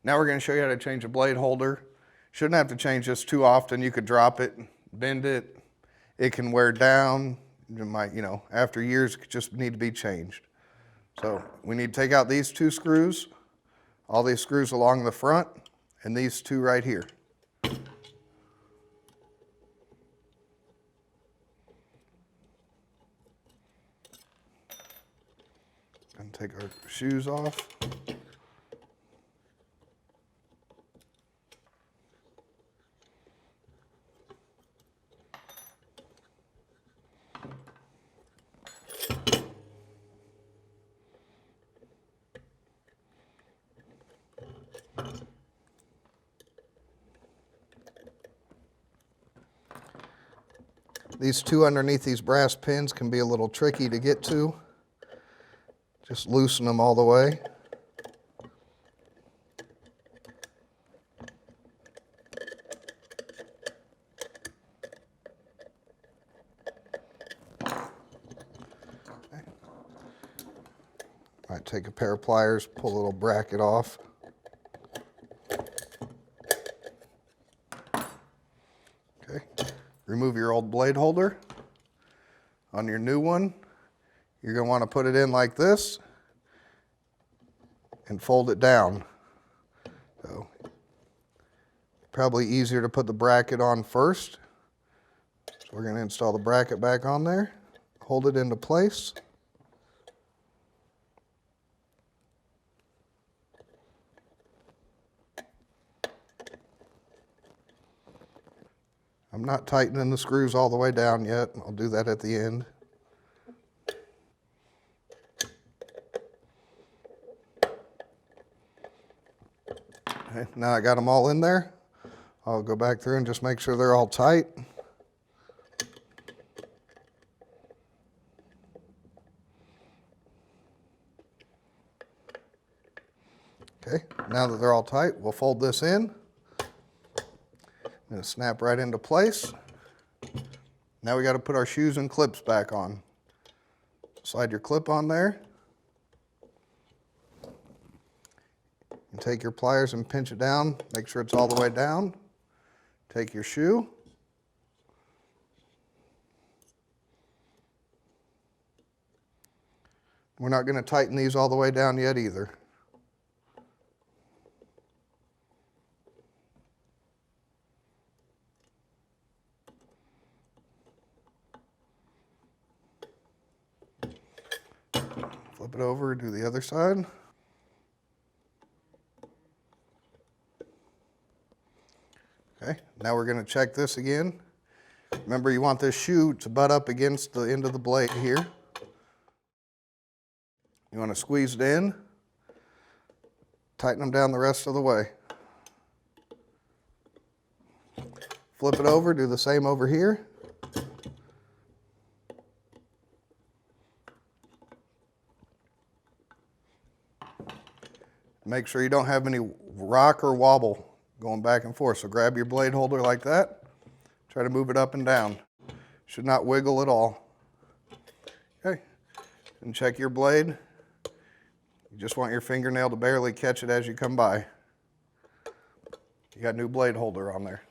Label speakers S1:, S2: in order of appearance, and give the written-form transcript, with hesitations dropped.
S1: Now we're going to show you how to change a blade holder. Shouldn't have to change this too often. You could drop it, bend it. It can wear down. It might, after years, it could just need to be changed. So we need to take out these 2 screws, all these screws along the front, and these 2 right here. And take our shoes off. These 2 underneath these brass pins can be a little tricky to get to. Just loosen them all the way. Okay. Might take a pair of pliers, pull a little bracket off. Okay. Remove your old blade holder. On your new one, you're going to want to put it in like this and fold it down. So, probably easier to put the bracket on first. So we're going to install the bracket back on there, hold it into place. I'm not tightening the screws all the way down yet. I'll do that at the end. Okay, now I got them all in there. I'll go back through and just make sure they're all tight. Okay, now that they're all tight, we'll fold this in. And snap right into place. Now we got to put our shoes and clips back on. Slide your clip on there. And take your pliers and pinch it down. Make sure it's all the way down. Take your shoe. We're not going to tighten these all the way down yet either. Flip it over, do the other side. Okay, now we're going to check this again. Remember, you want this shoe to butt up against the end of the blade here. You want to squeeze it in, tighten them down the rest of the way. Flip it over, do the same over here. Make sure you don't have any rock or wobble going back and forth. So grab your blade holder like that. Try to move it up and down. Should not wiggle at all. Okay, and check your blade. You just want your fingernail to barely catch it as you come by. You got a new blade holder on there.